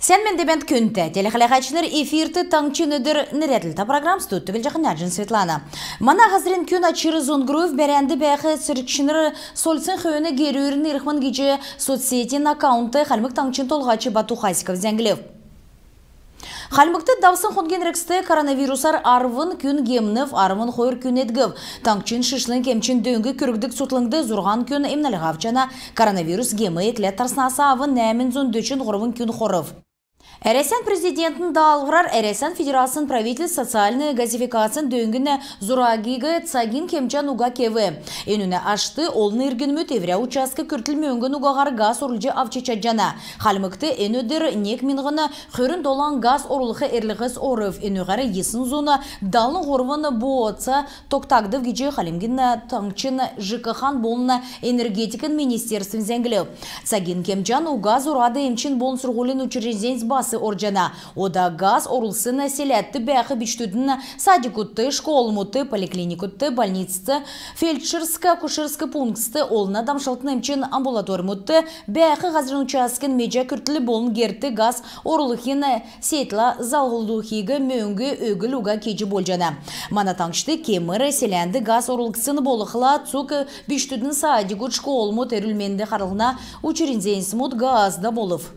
Сен мен дебент күнті. Телехалахачныр эфирті таңчын өдір нірәтілті программ стуттығыл жақын Светлана. Мана ғазырын күн ачыры зонгруев бәрәнді бәқі сұрыкшыныр солсын қөйіні герюрін ирхман гече соцсетин аккаунты қалмық таңчын толғачы Бату Хасиков зәңгілев. Халмыкты давсын хонген рексте коронавирусар арвын күн гемнев арвын хойыр күн едгів. Таңчын шышлын кемчін дөңгі күргдік сутлыңды зұрған күн емнәліғавчана коронавирус гемі етлет тарснаса авын нәмін зон дөчін ғырвын күн хоров. Әресен президентін дағылғырар Әресен федерациян правитель социальный газификациян дөңгіні зұрагиғы цагин кемчан уға кеві. Енуне ашты олны иргінмөт евря участка күртілмі өңгін уғағар газ орылжы авчечаджана. Халмыкты енөдір нек минғыны қөрін долан газ орылығы әрліғіз орыв. Енуғары есын зона далын ғорваны боğatsa тоқтагдыв гече халимгіні таңчын жықыхан болына энергетикін министерствін зәңгілеу. Цагин кемчан уға зұрады емчин болын сұрғолын учрежденс басы оржана. Ода газ орылсыны селетті бәқі бичтудын садикутты, школмутты, поликлиникутты, больницты, фельдшерскі пунксты, олына дамшылтын емчен амбулатормутты, бәқі ғазырын учаскен меджа күртілі болын герті газ орылықын сетла залғылдухигі мөңгі өгіл уға кечі болжана. Мана таңшты кемірі селенді газ орылықсыны болықла цук бичтудын садикут, школмут, әрілменді қарылына учеринзенсмут газда болыв.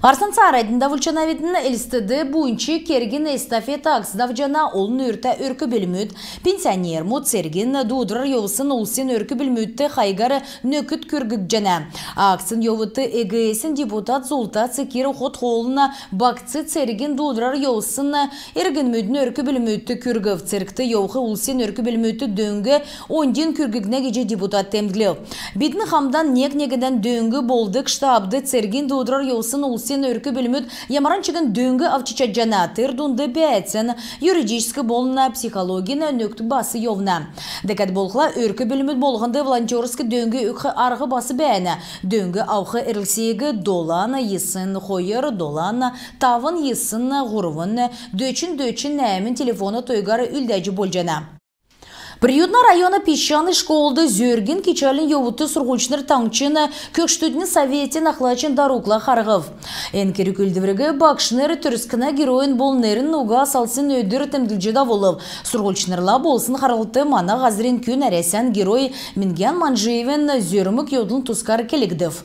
Арсан Царайдында вульчанавидін әлістіді бұйынчы кергін эстафета ақсыдавжана олын өрті өркі білмөд. Пенсионер мұд сергін дудырар еусын олсын өркі білмөдті қайгары нөкіт көргік жана. Ақсын еуыты эгесін депутат Золта Цикері қот қолына бақцы сергін дудырар еусын әргін мөдін өркі білмөдті көргів. Церкті еуқы олсын өркі білмөдті дөңгі 10 көргігіне кеже депутат темділеу. Бетін қамдан нек-негіден дөңгі болдық штабды церген дудырар еусын олсын өркі білмөд ямаранчыгын дөңгі авчичаджана тырдунды бәтсін юридическі болына психологияны нөкті басы евна. Декат болғыла өркі білмөд болғынды волонтерскі дөңгі өкхі арғы басы бәні. Дөңгі ауқы әрілсегі доланы есын қойыр, доланы тавын есын ғұрвын дөчін нәмін телефоны тойгары үлдәжі болжана. Приютна района песчаный школды зөрген кечалин еуыты сұрғылшыныр таңчыны көкштөдінің советен ақлачын дарукла қарғыв. Энкері күлдівірігі бақшыныр түріскіна героин болнерін уға салсын өдір тімділжеда болып. Сұрғылшынырла болсын қарғылты мана ғазырин күн әресен герой Минген Манжиевен зөрімік еудылын тұскар келігдів.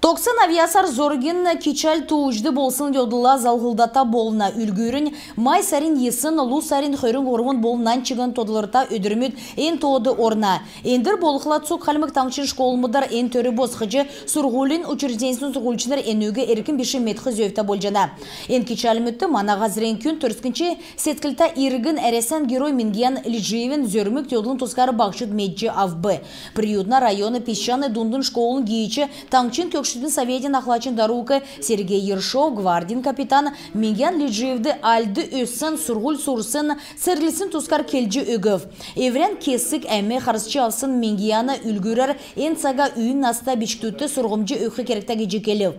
Токсын авиасар зорген кечал туужды болсын йодыла залғылдата болына үлгірін май сарин есын лу сарин хөрін орын болынан чыгын тодылырта өдірмет ен тоды орна. Ендір болықла цук қалмық таңчын школмыдар ен төрі босқыжы сұрғулин учрежденсін сұрғулчынар енөгі еркін беші метқы зөйфта болжана. Ен кечал мүтті мана ғазырен күн түрскінші сеткілта иргін әресен герой Минген Лижиевен зөрмік йодылын тұскары бақшыд меджі авбы. Приютна районы песчаны дундын школын гейчі таңчын көкші Советин ахлачин дарука Сергей Ершов, гвардин капитан Минген Лижиевді альды өссін, сұрғыл сұрсын, сірлісін тұскар келжі өгів. Еврен кесік әме қарысчы алсын Мингияны үлгірер ен сага үйін наста бичтуты сұрғымжы өқі керекті келев.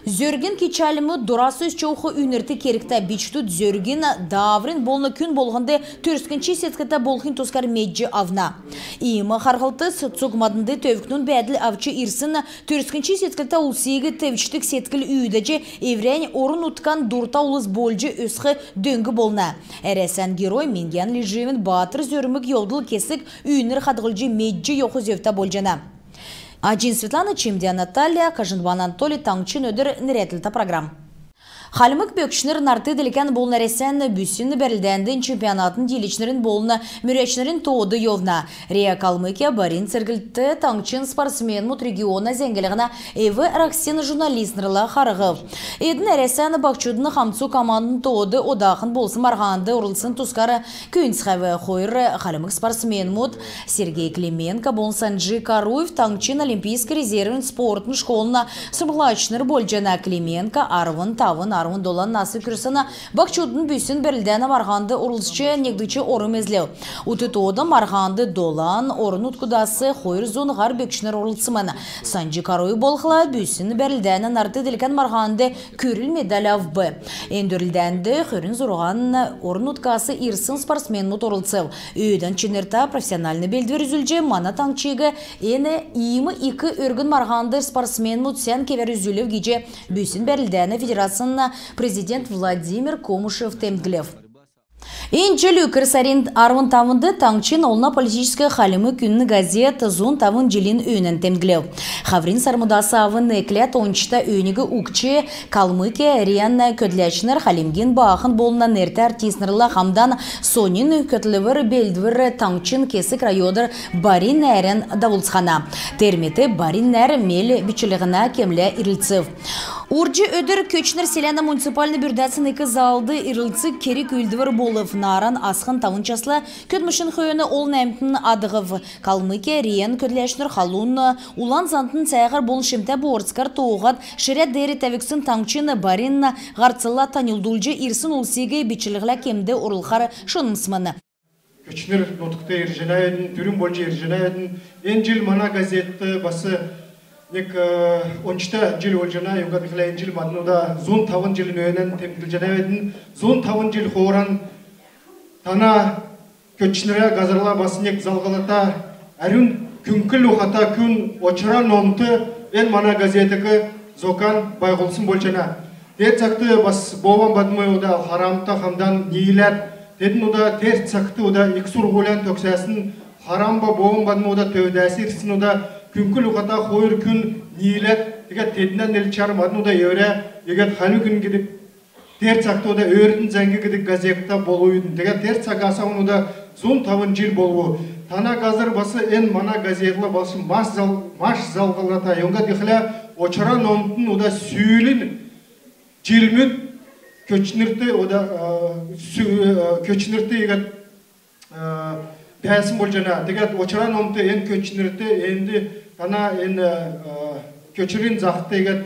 Зөрген кечалімі дұрасы чоуқы үйнірті керікті бичтут зөрген даврин болны күн болғынды түрскінші сеткіті болғын тұскар меджі авна. Иымы қарғылты сұқмадынды төвікнің бәділ авчы ирсын түрскінші сеткіті ұлсигі төвіштік сеткіл үйдәжі еврен орын ұтқан дұрта ұлыз болжы өсқі дөңгі болна. Әресен герой Минген Лижиевен батыр зөрімік елділ кесік үйнір қадғылжы меджі еқы зөфта болжана. Аджин Светлана, Чимдия Наталья, Кажинбан Анатолий, Таңчын өдір нірәтілті программ. Халмык бөкшінер нарты ділікен болын әресен бүсіні бәрілдәндін чемпионатын делечнерін болыны мүречнерін тоуды евна. Рея Калмыкия барин цергілті таңчын спортсмен мұт региона зәңгілігіна әві әраксен журналистнерла қарығып. Эдің әресен бақчудың қамцу командын тоуды одақын болсын марғанды ұрылсын тұскары күйінсқәві қойыры халмык спортсмен мұт Сергей Клименко болын Санджи Каруев таңчын олимпийский резервін спортын школына сымғылачнер болжана Клименко арвын тавын арвын долан насы күрсіні бақчудың бүйсін берілдені марғанды орылшчы негдічі орым ezlew. Утытуода марғанды долан орын уткудасы хойыр зон ғар бекшінер орылсыманы. Санжи карой болқыла бүйсін берілдені нарты делкен марғанды көріл медаль авбы. Эндөрілденді хөрін зұрған орын уткасы ирсын спортсмен орылсыв. Өйден чынырта профессиональны белдвер үзілже мана таңчыға ені иімі 2 өргін марғанды спортсмен мұтсен кевер үзілів геже бүйсін берілдені федерацияны президент Владимир Комушев темглев. Инчелю кірсарин арвын тавынды таңчин олна политическая халимы күнні газет зон тавын жилин өйнен темглев. Хаврин сармудасы авын эклет ончыта өйнігі укчы Калмыке риянна көтләчінер халимген бағын болынан әрті артиснерла хамдан сонин көтлівір белдвір таңчин кесік райодыр барин әрін давылсхана. Терметі барин әр мел бичілігіна кемлі ирілців. Урджи өдір көчінер селяна муниципальны бүрдәсін екі залды ирілці кері көлдівір болып наран асқын тавынчасла көтмішін хойыны ол нәмтін адығыв. Калмыке риен көтләшінер халун улан зантын сәйғар болын шемті борцкар тоғат шырят дәрі тәвіксін таңчыны барин ғарцыла танылдулжы ирсын улсеге бичіліғіла кемді орылқар шынымсыманы. Көчінер нотықта ерженайын, түрін болжы ерженайын, ен жыл мана газетті басы Nek 13 jil oljana yugat khilayin jil madnuda zon tavın jil nönen temkil janavedin zon tavın jil xoran tana köçnere gazarla basınek zalgalata arun künkül uxata kün oçara nomtu en mana gazeteki zokan baygolsun bolçana ter çaktı bas boban badmay oda haramta hamdan niyiler dedin oda ter çaktı oda iksur golan töksasın haramba boban badmay oda tövdäsi irsin oda Künkül uqata xoyur kün niyilet, eget tedinden el çarım adını da evre, eget halı gün gidip ter çaktı o da öğretin zengin gidip gazetta boluyun. Eget ter çakasa onu da zon tavın jil bolu. Tana gazır bası en mana gazetla bası maş zalgılata. Yonga dikhala oçara nomtun o da süylün jilmüt köçnirti o da köçnirti eget Dəyəsin bolcana, degat oçara nomtu en köçnirti endi Tana en köçürün zaxtı eget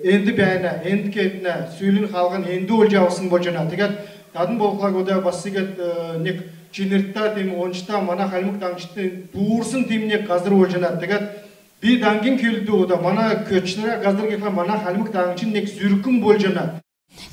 endi bəyənə, endi ketine, süylün xalğın endi olcağısın bolcana. Degat tadın bolqlag oda bası eget nek çinirtta temi onçta mana halmık tangçıtı buğursun temine qazır olcana. Degat bir dangin keldi oda mana köçnire qazır gekla mana halmık tangçın nek zürkün bolcana.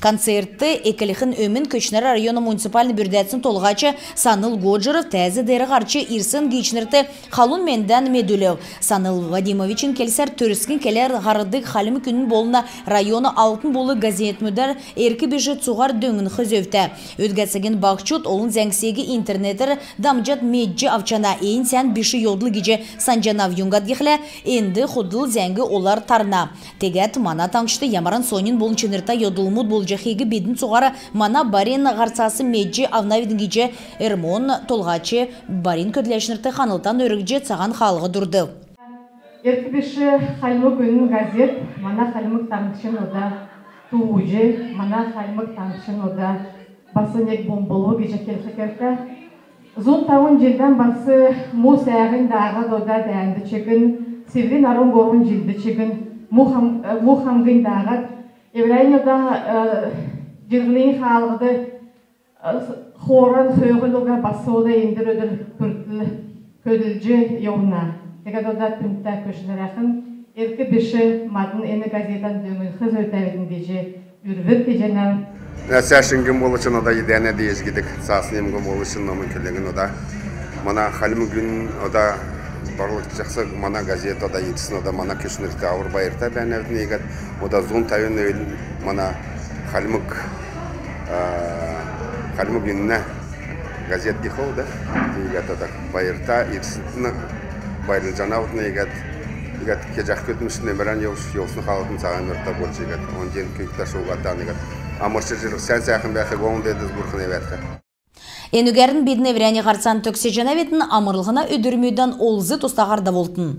Концертты экелихін өмін көчнер районы муниципальный бүрдәтсін толғачы Саныл Годжеров тәзі дәрі қарчы ирсын гейчнерті халун менден медулев. Саныл Вадимовичin келсер төріскен келер ғарыдық халімі күнін болына районы алтын болы газет мүдір әркі бежі цуғар дөңін қызөвті. Өтгәсіген бақчут олын зәңсегі интернетер дамжат меджі авчана ең сән беші йодлы геже санжанав юнгат гехлі енді құдыл зәңгі олар тарна. Тегет мана таңшты ямаран сонин болын чынырта йодлымуд болжы хеги бедін суғары мана барин ғарцасы меджі авнавидin геже эрмон толғачы барин көтләшінірті қанылтан өрігже цаған халығы дұрды. Еркебеші халмы күнін газет, мана халмық таңшын ода туғыжы, мана халмық таңшын ода басы нек бомболу геже келсекерді. Зон тауын желден басы му сәғін дағы дода дәнді чегін, севрин арон борын желді чегін, му хамгын дағат, Еврейнода жерлейін халғыды хоран сөйгін оға басы ода ендір өдір көділжі еуна. Тегад ода түнті көшілер ақын, еркі біші мадын ені газетан дөңін қыз өтәветін деже үрвір кеженер. Сәшінген болышын ода едәне дейізгедік, сасын емген болышын номын келеген ода. Мана қалымы күн ода барлық жақсы мана газет ода етсін ода мана көшінірті ауыр байырта бәнәвдің егет ода зон тайын өйін мана қалымық күніне газет дихо ода егет ода байырта етсін байрыл жанавытын егет кежақ көтімішіне бірән еусын қалытын саған өртті болшы егет он ден көйікті шуғаттан егет амыршы жырық сән сәқін бәқі оң дедіз бұрқын еветті. Энүгәрін бедіне вряне қарцан төксе жанаветін амырлығына өдірмеуден олзы тұстағарда болтын.